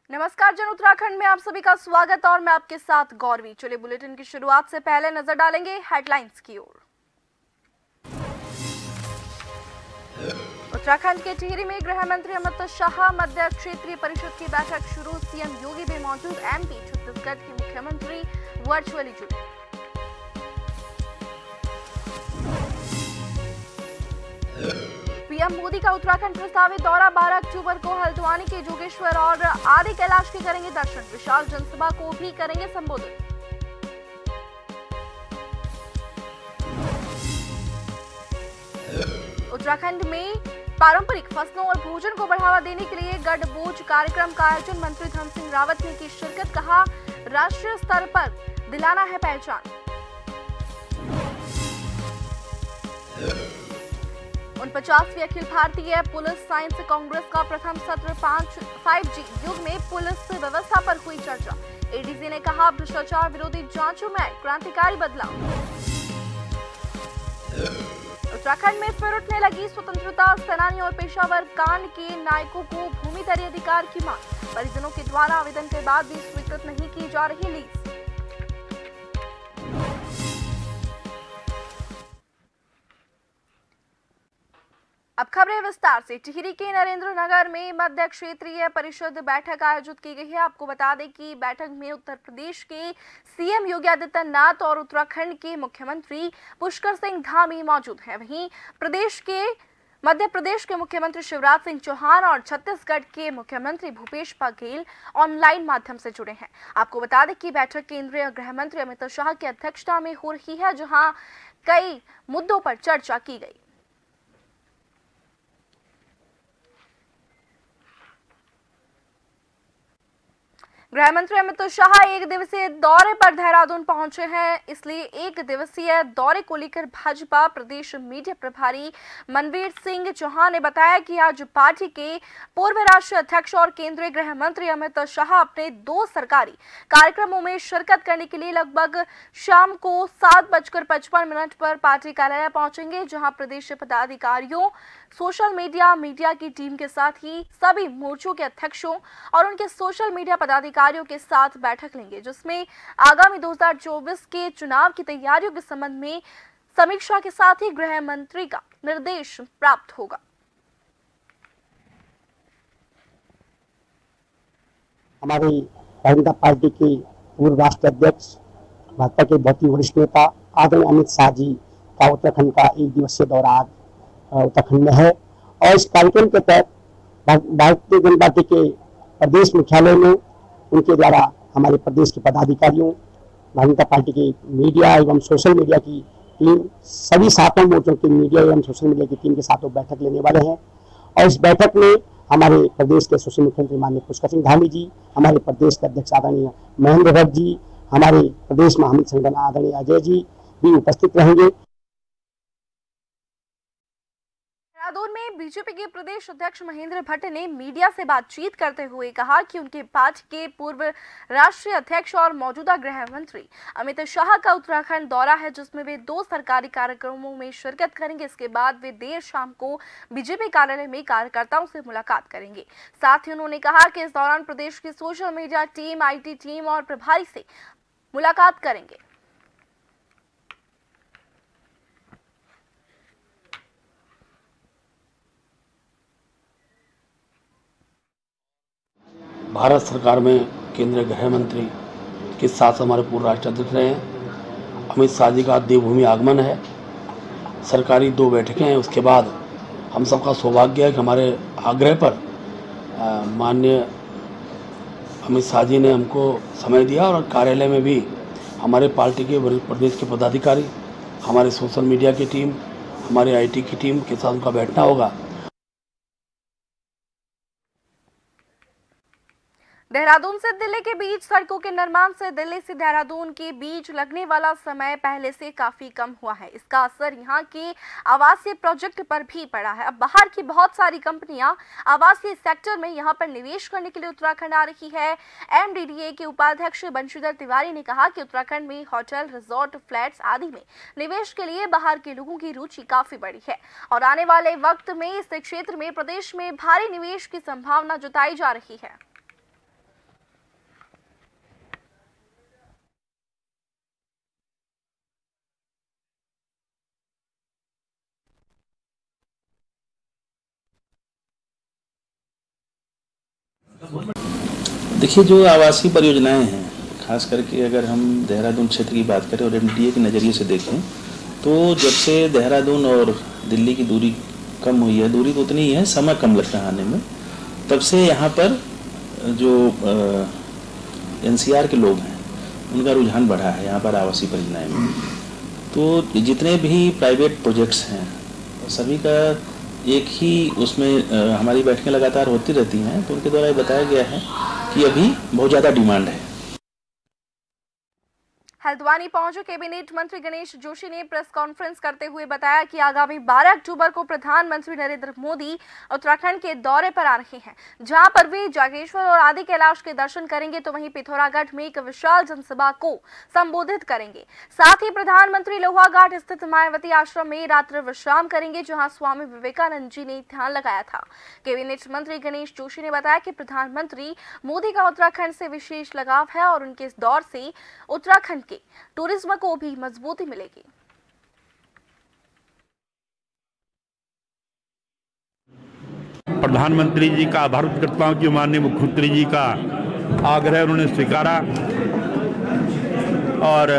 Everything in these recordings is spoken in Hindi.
नमस्कार जन उत्तराखंड में आप सभी का स्वागत और मैं आपके साथ गौरवी। चलिए बुलेटिन की शुरुआत से पहले नजर डालेंगे हेडलाइंस की ओर। उत्तराखंड के टिहरी में गृह मंत्री अमित शाह मध्य क्षेत्रीय परिषद की बैठक शुरू। सीएम योगी भी मौजूद। एमपी छत्तीसगढ़ के मुख्यमंत्री वर्चुअली जुड़े। पीएम मोदी का उत्तराखंड प्रस्तावित दौरा 12 अक्टूबर को हल्द्वानी के जोगेश्वर और आदि कैलाश की करेंगे दर्शन। विशाल जनसभा को भी करेंगे संबोधित। उत्तराखंड में पारंपरिक फसलों और भोजन को बढ़ावा देने के लिए गढ़बोझ कार्यक्रम का आयोजन। मंत्री धन सिंह रावत ने की शिरकत। कहा, राष्ट्रीय स्तर पर दिलाना है पहचान। 49वीं अखिल भारतीय पुलिस साइंस कांग्रेस का प्रथम सत्र 5G युग में पुलिस व्यवस्था पर हुई चर्चा। एडीजी ने कहा, भ्रष्टाचार विरोधी जांचों में क्रांतिकारी बदलाव। उत्तराखंड में फिर उठने लगी स्वतंत्रता सेनानी और पेशावर कांड के नायकों को भूमिधरी अधिकार की मांग। परिजनों के द्वारा आवेदन के बाद भी स्वीकृत नहीं की जा रही लीज। अब खबरें विस्तार से। टिहरी के नरेंद्र नगर में मध्य क्षेत्रीय परिषद बैठक आयोजित की गई है। आपको बता दें कि बैठक में उत्तर प्रदेश के सीएम योगी आदित्यनाथ और उत्तराखंड के मुख्यमंत्री पुष्कर सिंह धामी मौजूद हैं। वहीं मध्य प्रदेश के मुख्यमंत्री शिवराज सिंह चौहान और छत्तीसगढ़ के मुख्यमंत्री भूपेश बघेल ऑनलाइन माध्यम से जुड़े हैं। आपको बता दें कि बैठक केंद्रीय गृह मंत्री अमित शाह की अध्यक्षता में हो रही है, जहां कई मुद्दों पर चर्चा की गई। गृह मंत्री अमित शाह एक दिवसीय दौरे पर देहरादून पहुंचे हैं, इसलिए एक दिवसीय दौरे को लेकर भाजपा प्रदेश मीडिया प्रभारी मनवीर सिंह चौहान ने बताया कि आज पार्टी के पूर्व राष्ट्रीय अध्यक्ष और केंद्रीय गृह मंत्री अमित शाह अपने 2 सरकारी कार्यक्रमों में शिरकत करने के लिए लगभग शाम को 7:55 पर पार्टी कार्यालय पहुंचेंगे, जहां प्रदेश पदाधिकारियों, सोशल मीडिया की टीम के साथ ही सभी मोर्चों के अध्यक्षों और उनके सोशल मीडिया पदाधिकारियों के साथ बैठक लेंगे, जिसमें आगामी 2024 के चुनाव की तैयारियों के संबंध में समीक्षा के साथ ही गृह मंत्री का निर्देश प्राप्त होगा। हमारी जनता पार्टी के पूर्व राष्ट्रीय अध्यक्ष, भाजपा के बहुत ही वरिष्ठ नेता आदरणीय अमित शाह जी का उत्तराखंड का एक दिवसीय दौरा आज उत्तराखंड में है और इस कार्यक्रम के तहत भारतीय जनता पार्टी के प्रदेश मुख्यालय में उनके द्वारा हमारे प्रदेश के पदाधिकारियों, भारतीय जनता पार्टी की मीडिया एवं सोशल मीडिया की टीम, सभी 7 मोर्चों की मीडिया एवं सोशल मीडिया की टीम के साथ बैठक लेने वाले हैं। और इस बैठक में हमारे प्रदेश के सुशील मुख्यमंत्री माननीय पुष्कर सिंह धामी जी, हमारे प्रदेश के अध्यक्ष आदरणीय महेंद्र भट्ट जी, हमारे प्रदेश महामंत्री संगठन आदरणीय अजय जी भी उपस्थित रहेंगे। देहरादून में बीजेपी के प्रदेश अध्यक्ष महेंद्र भट्ट ने मीडिया से बातचीत करते हुए कहा कि उनके पार्टी के पूर्व राष्ट्रीय अध्यक्ष और मौजूदा गृह मंत्री अमित शाह का उत्तराखंड दौरा है, जिसमें वे 2 सरकारी कार्यक्रमों में शिरकत करेंगे। इसके बाद वे देर शाम को बीजेपी कार्यालय में कार्यकर्ताओं से मुलाकात करेंगे। साथ ही उन्होंने कहा कि इस दौरान प्रदेश की social media team, IT team और प्रभारी से मुलाकात करेंगे। भारत सरकार में केंद्रीय गृह मंत्री के साथ हमारे पूर्व राष्ट्रीय अध्यक्ष रहे हैं। अमित शाह जी का देवभूमि आगमन है, सरकारी 2 बैठकें हैं। उसके बाद हम सबका सौभाग्य है कि हमारे आग्रह पर माननीय अमित शाह जी ने हमको समय दिया और कार्यालय में भी हमारे पार्टी के प्रदेश के पदाधिकारी, हमारे सोशल मीडिया की टीम, हमारे IT की टीम के साथ उनका बैठना होगा। देहरादून से दिल्ली के बीच सड़कों के निर्माण से दिल्ली से देहरादून के बीच लगने वाला समय पहले से काफी कम हुआ है। इसका असर यहां के आवासीय प्रोजेक्ट पर भी पड़ा है। अब बाहर की बहुत सारी कंपनियां आवासीय सेक्टर में यहां पर निवेश करने के लिए उत्तराखंड आ रही है। एमडीडीए के उपाध्यक्ष बंशीधर तिवारी ने कहा कि उत्तराखंड में होटल, रिजॉर्ट, फ्लैट्स आदि में निवेश के लिए बाहर के लोगों की रुचि काफी बढ़ी है और आने वाले वक्त में इस क्षेत्र में प्रदेश में भारी निवेश की संभावना जताई जा रही है। देखिए, जो आवासीय परियोजनाएं हैं, खास करके अगर हम देहरादून क्षेत्र की बात करें और एमडीए के नज़रिए से देखें तो जब से देहरादून और दिल्ली की दूरी कम हुई है, दूरी तो उतनी ही है, समय कम लगता है आने में, तब से यहाँ पर जो एनसीआर के लोग हैं उनका रुझान बढ़ा है यहाँ पर आवासीय परियोजनाएं में। तो जितने भी प्राइवेट प्रोजेक्ट्स हैं सभी का एक ही उसमें हमारी बैठकें लगातार होती रहती हैं, तो उनके द्वारा ये बताया गया है कि अभी बहुत ज़्यादा डिमांड है। हल्द्वानी पहुंचे कैबिनेट मंत्री गणेश जोशी ने प्रेस कॉन्फ्रेंस करते हुए बताया कि आगामी 12 अक्टूबर को प्रधानमंत्री नरेंद्र मोदी उत्तराखंड के दौरे पर आ रहे हैं, जहां पर वे जागेश्वर और आदि कैलाश के दर्शन करेंगे तो वहीं पिथौरागढ़ में एक विशाल जनसभा को संबोधित करेंगे। साथ ही प्रधानमंत्री लोहाघाट स्थित मायावती आश्रम में रात्रि विश्राम करेंगे, जहाँ स्वामी विवेकानंद जी ने ध्यान लगाया था। कैबिनेट मंत्री गणेश जोशी ने बताया कि प्रधानमंत्री मोदी का उत्तराखंड से विशेष लगाव है और उनके इस दौर से उत्तराखंड के टूरिज्म को भी मजबूती मिलेगी। प्रधानमंत्री जी का आभार व्यक्त करता हूं कि माननीय मुख्यमंत्री जी का आग्रह उन्होंने स्वीकारा और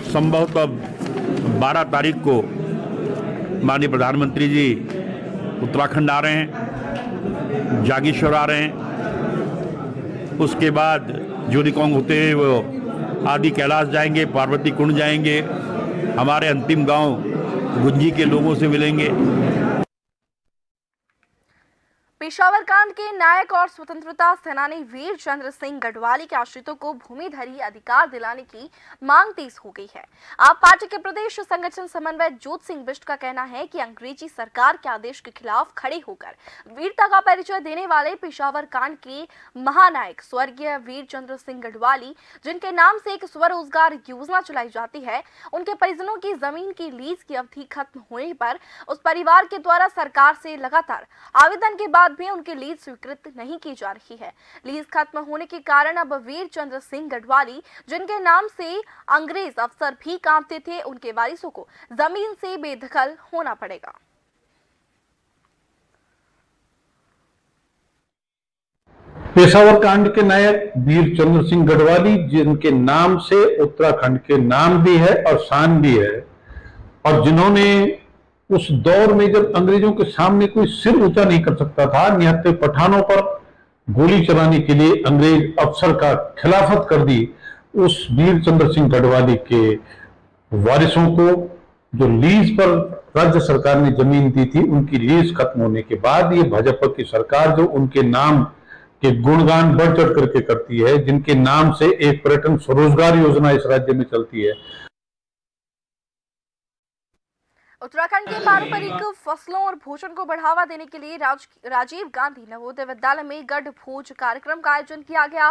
संभवतः 12 तारीख को माननीय प्रधानमंत्री जी उत्तराखंड आ रहे हैं, जागेश्वर आ रहे हैं। उसके बाद जोलीकोंग होते हुए वो आदि कैलाश जाएंगे, पार्वती कुंड जाएंगे, हमारे अंतिम गांव गुंजी के लोगों से मिलेंगे। पेशावर कांड के नायक और स्वतंत्रता सेनानी वीर चंद्र सिंह गढ़वाली के आश्रितों को भूमिधरी अधिकार दिलाने की मांग तेज हो गई है। आप पार्टी के प्रदेश संगठन समन्वयक जोत सिंह बिष्ट का कहना है कि अंग्रेजी सरकार के आदेश के खिलाफ खड़े होकर वीरता का परिचय देने वाले पेशावर कांड के महानायक स्वर्गीय वीर चंद्र सिंह गढ़वाली, जिनके नाम से एक स्वरोजगार योजना चलाई जाती है, उनके परिजनों की जमीन की लीज की अवधि खत्म होने पर उस परिवार के द्वारा सरकार से लगातार आवेदन के बाद भी उनकी लीज स्वीकृत नहीं की जा रही है। लीज खत्म होने के कारण अब वीर चंद्र सिंह गढ़वाली, जिनके नाम से अंग्रेज अफसर भी कांपते थे, उनके वारिसों को जमीन से बेदखल होना पड़ेगा। पेशावर कांड के नायक वीर चंद्र सिंह गढ़वाली, जिनके नाम से उत्तराखंड के नाम भी है और शान भी है, और जिन्होंने उस दौर में जब अंग्रेजों के सामने कोई सिर ऊंचा नहीं कर सकता था, निहत्थे पठानों पर गोली चलाने के लिए अंग्रेज अफसर का खिलाफत कर दी, उस वीर चंद्र सिंह गढ़वाली के वारिसों को जो लीज पर राज्य सरकार ने जमीन दी थी, उनकी लीज खत्म होने के बाद ये भाजपा की सरकार जो उनके नाम के गुणगान बढ़ चढ़ करके करती है, जिनके नाम से एक पर्यटन स्वरोजगार योजना इस राज्य में चलती है। उत्तराखंड के पारंपरिक फसलों और भोजन को बढ़ावा देने के लिए राजीव गांधी नवोदय विद्यालय में गढ़ भोज कार्यक्रम का आयोजन किया गया।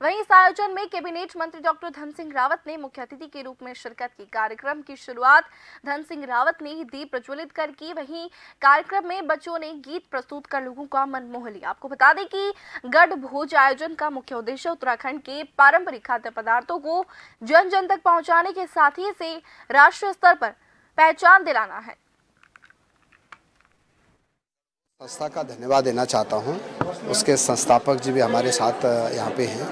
वहीं इस आयोजन में कैबिनेट मंत्री डॉक्टर धन सिंह रावत ने मुख्य अतिथि के रूप में शिरकत की। कार्यक्रम की शुरुआत धन सिंह रावत ने दीप प्रज्वलित कर की। वहीं कार्यक्रम में बच्चों ने गीत प्रस्तुत कर लोगों का मन मोह लिया। आपको बता दें कि गढ़ भोज आयोजन का मुख्य उद्देश्य उत्तराखंड के पारंपरिक खाद्य पदार्थों को जन जन तक पहुंचाने के साथ ही इसे राष्ट्रीय स्तर पर पहचान दिलाना है। संस्था का धन्यवाद देना चाहता हूं। उसके संस्थापक जी भी हमारे साथ यहाँ पे हैं।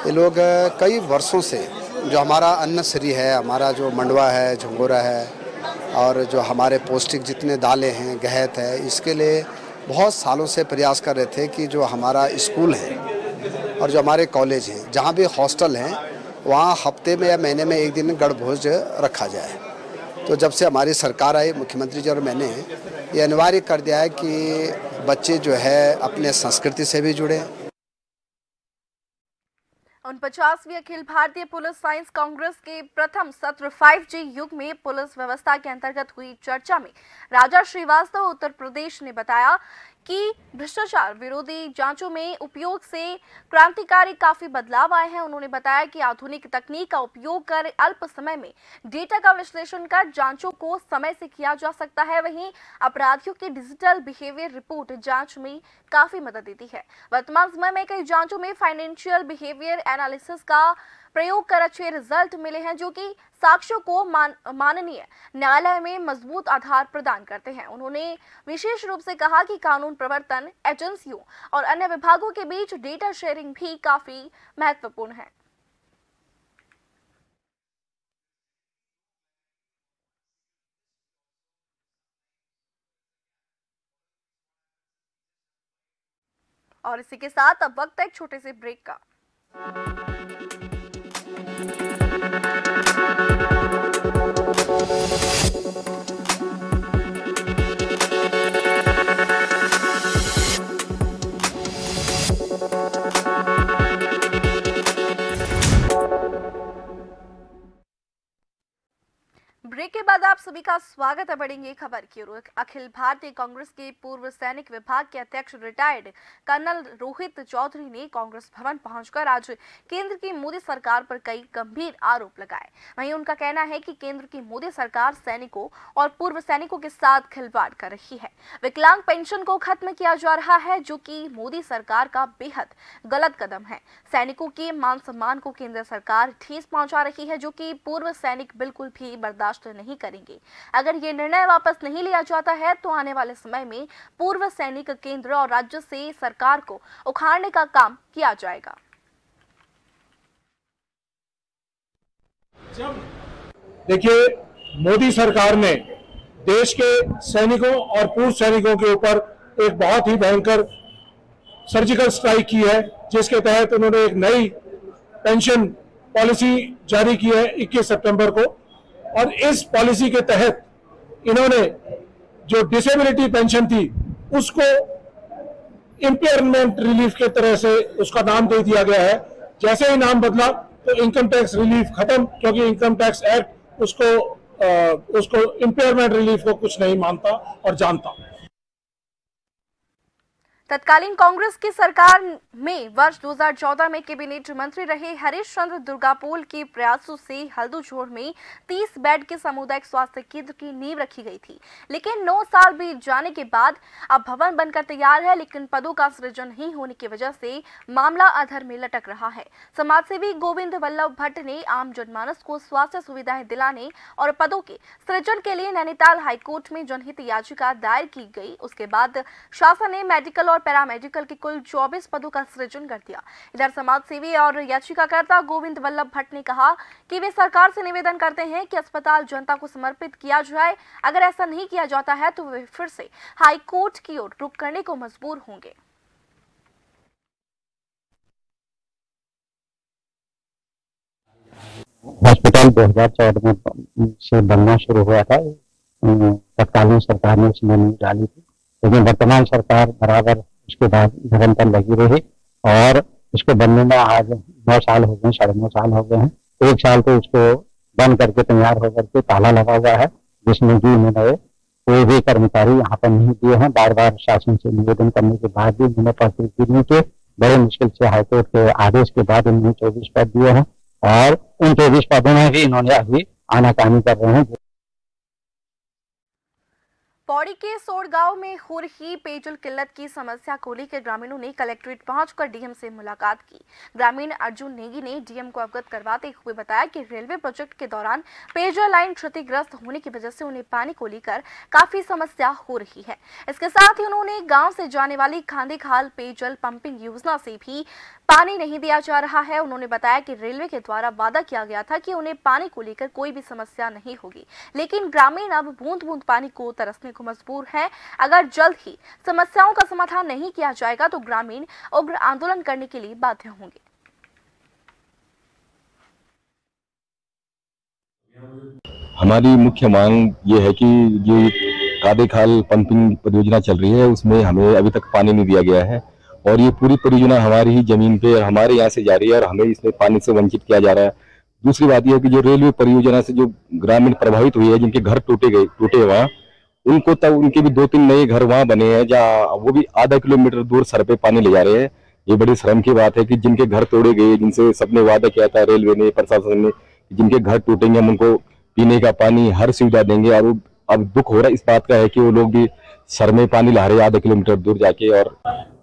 ये लोग कई वर्षों से जो हमारा अन्नश्री है, हमारा जो मंडवा है, झंगोरा है और जो हमारे पौष्टिक जितने दालें हैं, गहत है, इसके लिए बहुत सालों से प्रयास कर रहे थे कि जो हमारा स्कूल है और जो हमारे कॉलेज हैं, जहाँ भी हॉस्टल हैं, वहाँ हफ्ते में या महीने में एक दिन गढ़ भोज रखा जाए। तो जब से हमारी सरकार आई, मुख्यमंत्री जी और मैंने ये अनिवार्य कर दिया है कि बच्चे जो है अपने संस्कृति से भी जुड़े, 49वीं अखिल भारतीय पुलिस साइंस कांग्रेस के प्रथम सत्र 5G युग में पुलिस व्यवस्था के अंतर्गत हुई चर्चा में राजा श्रीवास्तव उत्तर प्रदेश ने बताया कि भ्रष्टाचार विरोधी जांचों में उपयोग से क्रांतिकारी काफी बदलाव आए हैं। उन्होंने बताया कि आधुनिक तकनीक का उपयोग कर अल्प समय में डेटा का विश्लेषण कर जांचों को समय से किया जा सकता है। वहीं अपराधियों की डिजिटल बिहेवियर रिपोर्ट जांच में काफी मदद देती है। वर्तमान समय में कई जांचों में फाइनेंशियल बिहेवियर एनालिसिस का प्रयोग कर अच्छे रिजल्ट मिले हैं, जो कि साक्ष्यों को माननीय न्यायालय में मजबूत आधार प्रदान करते हैं। उन्होंने विशेष रूप से कहा कि कानून प्रवर्तन एजेंसियों और अन्य विभागों के बीच डेटा शेयरिंग भी काफी महत्वपूर्ण है। और इसी के साथ अब वक्त है एक छोटे से ब्रेक का। ब्रेक के बाद आप सभी का स्वागत है। बढ़ेंगे खबर की ओर। अखिल भारतीय कांग्रेस के पूर्व सैनिक विभाग के अध्यक्ष रिटायर्ड कर्नल रोहित चौधरी ने कांग्रेस भवन पहुंचकर आज केंद्र की मोदी सरकार पर कई गंभीर आरोप लगाए। वहीं उनका कहना है कि केंद्र की मोदी सरकार सैनिकों और पूर्व सैनिकों के साथ खिलवाड़ कर रही है। विकलांग पेंशन को खत्म किया जा रहा है, जो कि मोदी सरकार का बेहद गलत कदम है। सैनिकों के मान सम्मान को केंद्र सरकार ठेस पहुंचा रही है, जो कि पूर्व सैनिक बिल्कुल भी बर्दाश्त नहीं करेंगे। अगर ये निर्णय वापस नहीं लिया जाता है तो आने वाले समय में पूर्व सैनिक केंद्र और राज्य से सरकार को उखाड़ने का काम किया जाएगा। देखिए, मोदी सरकार ने देश के सैनिकों और पूर्व सैनिकों के ऊपर एक बहुत ही भयंकर सर्जिकल स्ट्राइक की है, जिसके तहत उन्होंने एक नई पेंशन पॉलिसी जारी की है 21 सितंबर को। और इस पॉलिसी के तहत इन्होंने जो डिसेबिलिटी पेंशन थी उसको इम्पेयरमेंट रिलीफ के तरह से उसका नाम दे दिया गया है। जैसे ही नाम बदला तो इनकम टैक्स रिलीफ खत्म, क्योंकि इनकम टैक्स एक्ट उसको इम्पेयरमेंट रिलीफ को कुछ नहीं मानता और जानता। तत्कालीन कांग्रेस की सरकार में वर्ष 2014 में कैबिनेट मंत्री रहे हरीश चंद्र दुर्गापोल के प्रयासों से हल्दूझोड़ में 30 बेड के सामुदायिक स्वास्थ्य केंद्र की नींव रखी गई थी। लेकिन 9 साल बीत जाने के बाद अब भवन बनकर तैयार है, लेकिन पदों का सृजन नहीं होने की वजह से मामला अधर में लटक रहा है। समाजसेवी गोविंद वल्लभ भट्ट ने आम जनमानस को स्वास्थ्य सुविधाएं दिलाने और पदों के सृजन के लिए नैनीताल हाईकोर्ट में जनहित याचिका दायर की गई। उसके बाद शासन ने मेडिकल और पैरामेडिकल के कुल 24 पदों का सृजन कर दिया। इधर समाजसेवी और याचिकाकर्ता गोविंद वल्लभ भट्ट ने कहा कि वे सरकार से निवेदन करते हैं कि अस्पताल जनता को समर्पित किया जाए। अगर ऐसा नहीं किया जाता है तो वे फिर से हाई कोर्ट की ओर रुख करने को मजबूर होंगे। हॉस्पिटल 2014 में से बनना शुरू हुआ था। तत्कालीन सरकार ने उसमें नहीं डाली थी, लेकिन वर्तमान सरकार बराबर उसके बाद निरंतर लगी रही और इसको बनने में आज 9 साल हो गए, 9.5 साल हो गए हैं। 1 साल तो उसको बन करके तैयार होकर के ताला लगा हुआ है, जिसमें कि उन्होंने कोई भी कर्मचारी यहाँ पर नहीं दिए हैं। बार बार शासन से निवेदन करने के बाद भी उन्होंने प्रतिनिधि नहीं किए। बड़े मुश्किल से हाईकोर्ट के आदेश के बाद उन्होंने 24 पद दिए हैं और उन 24 पदों में भी इन्होंने अभी आनाकानी कर रहे हैं। पौड़ी के सोड़ गांव में हो रही पेयजल किल्लत की समस्या को लेकर ग्रामीणों ने कलेक्ट्रेट पहुंचकर डीएम से मुलाकात की। ग्रामीण अर्जुन नेगी ने डीएम को अवगत करवाते हुए बताया कि रेलवे प्रोजेक्ट के दौरान पेयजल लाइन क्षतिग्रस्त होने की वजह से उन्हें पानी को लेकर काफी समस्या हो रही है। इसके साथ ही उन्होंने गाँव से जाने वाली खांदे खाल पेयजल पंपिंग योजना से भी पानी नहीं दिया जा रहा है। उन्होंने बताया कि रेलवे के द्वारा वादा किया गया था कि उन्हें पानी को लेकर कोई भी समस्या नहीं होगी, लेकिन ग्रामीण अब बूंद बूंद पानी को तरसने को मजबूर है। अगर जल्द ही समस्याओं का समाधान नहीं किया जाएगा तो ग्रामीण उग्र आंदोलन करने के लिए बाध्य होंगे। हमारी मुख्य मांग ये है कि ये कादे खाल पंपिंग परियोजना चल रही है, उसमें हमें अभी तक पानी नहीं दिया गया है और ये पूरी परियोजना हमारी ही जमीन पे और हमारे यहाँ से जा रही है और हमें इसमें पानी से वंचित किया जा रहा है। दूसरी बात यह है कि जो रेलवे परियोजना से जो ग्रामीण प्रभावित हुए हैं, जिनके घर टूटे वहाँ, उनको तब उनके भी 2-3 नए घर वहाँ बने हैं, जहाँ वो भी आधा किलोमीटर दूर सर पे पानी ले जा रहे हैं। ये बड़ी शर्म की बात है कि जिनके घर तोड़े गए, जिनसे सबने वादा किया था रेलवे ने, प्रशासन ने, जिनके घर टूटेंगे हम उनको पीने का पानी हर सुविधा देंगे, और अब दुख हो रहा है इस बात का है कि वो लोग भी सर में पानी ला रहे हैं आधा किलोमीटर दूर जाके। और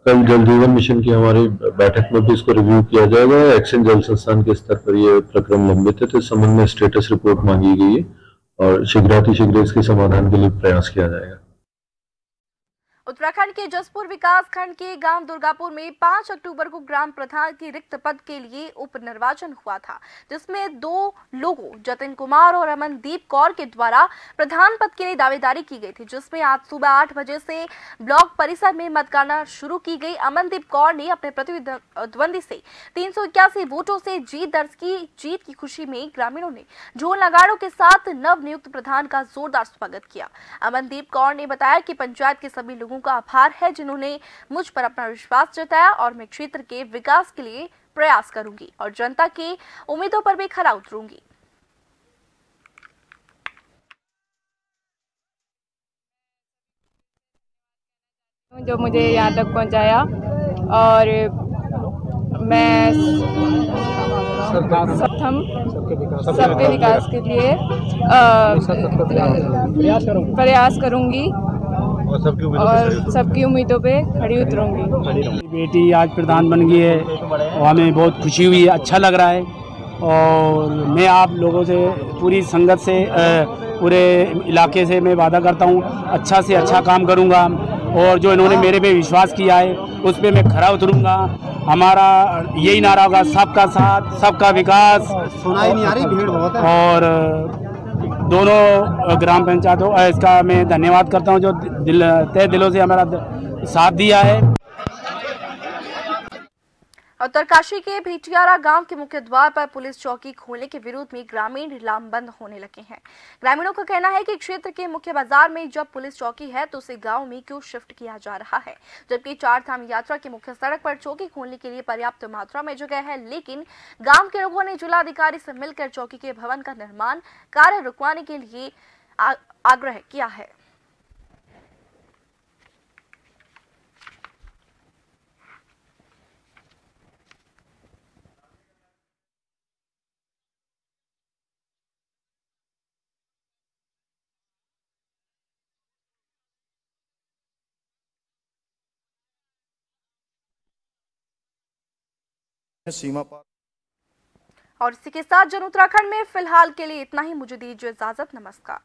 कल जल जीवन मिशन की हमारी बैठक में भी इसको रिव्यू किया जाएगा। एक्शन जल संस्थान के स्तर पर ये प्रकरण लंबित है, तो इस संबंध में स्टेटस रिपोर्ट मांगी गई है और शीघ्रातिशीघ्र इसके समाधान के लिए प्रयास किया जाएगा। उत्तराखंड के जसपुर विकास खंड के गांव दुर्गापुर में 5 अक्टूबर को ग्राम प्रधान की रिक्त पद के लिए उप निर्वाचन हुआ था, जिसमें 2 लोगों जतिन कुमार और अमनदीप कौर के द्वारा प्रधान पद के लिए दावेदारी की गई थी, जिसमें आज सुबह 8 बजे से ब्लॉक परिसर में मतगणना शुरू की गई। अमनदीप कौर ने अपने प्रतिद्वंदी से 381 वोटों से जीत दर्ज की। जीत की खुशी में ग्रामीणों ने ढोल नगाड़ों के साथ नव नियुक्त प्रधान का जोरदार स्वागत किया। अमनदीप कौर ने बताया कि पंचायत के सभी लोगों का आभार है जिन्होंने मुझ पर अपना विश्वास जताया और मैं क्षेत्र के विकास के लिए प्रयास करूंगी और जनता की उम्मीदों पर भी खरा उतरूंगी। जो मुझे यहाँ तक पहुँचाया, और मैं सबके विकास के लिए प्रयास करूंगी और सबकी उम्मीदों पे खड़ी उतरूंगी। बेटी आज प्रधान बन गई है और हमें बहुत खुशी हुई है, अच्छा लग रहा है। और मैं आप लोगों से, पूरी संगत से, पूरे इलाके से मैं वादा करता हूँ अच्छा से अच्छा काम करूँगा और जो इन्होंने मेरे पे विश्वास किया है उस पे मैं खरा उतरूँगा। हमारा यही नारा होगा, सबका साथ सबका विकास। सुनाई नहीं आ रही, भीड़ बहुत है। और दोनों ग्राम पंचायतों इसका मैं धन्यवाद करता हूं जो तहे दिलों से हमारा साथ दिया है। उत्तरकाशी के भीटियारा गांव के मुख्य द्वार पर पुलिस चौकी खोलने के विरोध में ग्रामीण लामबंद होने लगे हैं। ग्रामीणों का कहना है कि क्षेत्र के मुख्य बाजार में जब पुलिस चौकी है तो उसे गांव में क्यों शिफ्ट किया जा रहा है, जबकि 4 धाम यात्रा की मुख्य सड़क पर चौकी खोलने के लिए पर्याप्त मात्रा में जगह है। लेकिन गांव के लोगों ने जिलाधिकारी से मिलकर चौकी के भवन का निर्माण कार्य रुकवाने के लिए आग्रह किया है। सीमा पार। और इसी के साथ जन उत्तराखंड में फिलहाल के लिए इतना ही। मुझे दीजिए इजाजत। नमस्कार।